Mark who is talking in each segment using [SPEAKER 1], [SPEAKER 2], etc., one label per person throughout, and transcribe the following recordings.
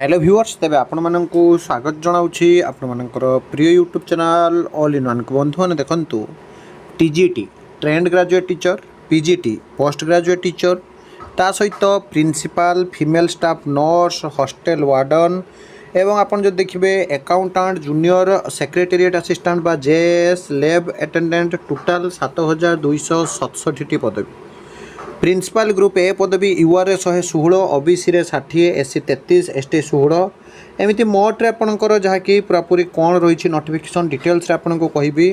[SPEAKER 1] Hello viewers तेज आपण मानक स्वागत जनाऊँगी आपण मानकर प्रिय YouTube channel all in one को बंधु मैंने देखु TGT trained graduate teacher PGT post graduate teacher ता सहित principal female staff nurse hostel warden एवं आपन जो देखिए अकाउंटेंट जूनियर सेक्रेटेरिएट असिस्टेंट बा जेएस लैब अटेंडेंट टोटाल 7267 पदवी प्रिंसिपल ग्रुप ए पदवी यूआर 116 ओबीसी रे 60 एससी 33 एसटी 16 एमती मोट्रे आपंकर जहाँकि पूरापूरी कौन रही नोटिफिकेशन डिटेल्स आपको कहबी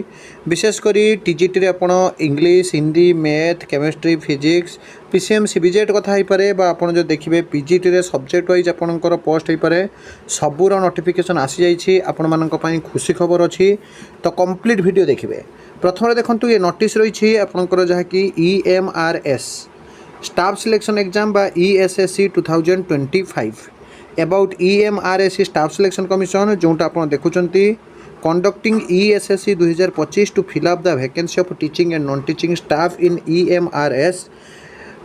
[SPEAKER 1] विशेषकर टीजीटी रे आपण English Hindi math chemistry physics PCM CBZ कथा हो पारे आप जो देखिए पीजीटी रे सब्जेक्ट वाइज आपंकर पोस्ट हो पारे सबूर नोटिफिकेशन आसी जाइए आपण मानी खुशी खबर अच्छी तो कंप्लीट वीडियो देखिए प्रथम देखो ये नोटिस रही आपंकर जहाँकि EMRS स्टाफ सिलेक्शन एग्जाम बा ESSC 2025 about EMRS staff selection commission जोटा आप देखुंट conducting ESSC 2025 to fill up the vacancy of teaching and non teaching staff in EMRS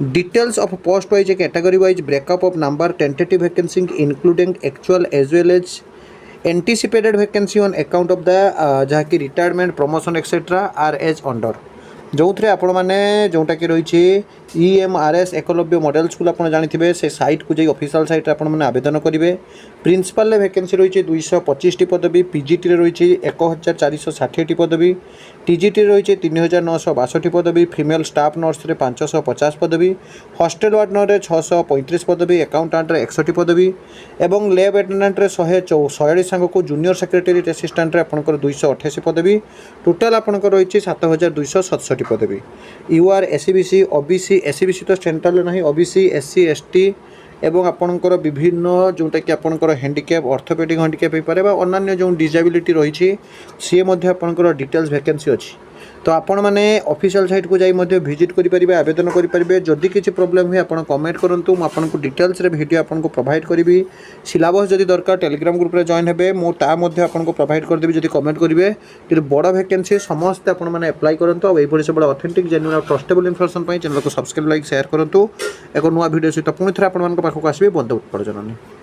[SPEAKER 1] details of post wise category wise breakup of number tentative vacancy including actual as well as anticipated vacancy on account of the जहाँकि retirement promotion etcetera are as under जो थे आपण मैंने जोटा कि रही EMRS Eklavya model school आप जानते से साइट को जाइए ऑफिशियल साइट आप आवेदन करेंगे प्रिंसिपल वैकेंसी रही 225 पदवी पीजीटी रही 1460 पदवी टीजीटी रही 3962 पदवी फीमेल स्टाफ नर्स 550 पदवी हॉस्टल वार्डनर 635 पदवी अकाउंटेंट 61 पदवी एवं लैब अटेंडेंट 144 सांग को जूनियर सेक्रेटेरिएट असिस्टेंट आपंकर 288 पदवी टोटाल आपंकर रही 7267 पदवी यूआर एससीबीसी ओबीसी एससीबीसी तो सेंट्रल ना ओबीसी एससी एसटी एवं आपणकर विभिन्न जोटा कि आपणकर हैंडिकैप ऑर्थोपेडिक हैंडिकैप हो पारे अन्य जो डिसेबिलिटी रही सी आपणकर डिटेल्स वैकेंसी अच्छी तो आपण मैंने ऑफिशियल साइट को जाई विजिट करेंगे आवेदन करेंगे जदि किसी प्रोब्लेम हुए आप कमेंट करूँ मुझे डिटेल्स वीडियो आपको प्रोवाइड करी सिलेबस जदि दरकार टेलीग्राम ग्रुप रे जॉइन हे मुझे आपको प्रोवाइड करदेवी जदि कमेंट करेंगे कि बड़ वैकेंसी समस्ते आपने अप्लाई करूँ और ये सब ऑथेंटिक जेन्युइन और ट्रस्टेबल इनफॉरमेशन चैनल को सब्सक्राइब लाइक शेयर करूँ एक नुआ वीडियो सहित पुणी थे आपको आसबे बंद प्रजननी।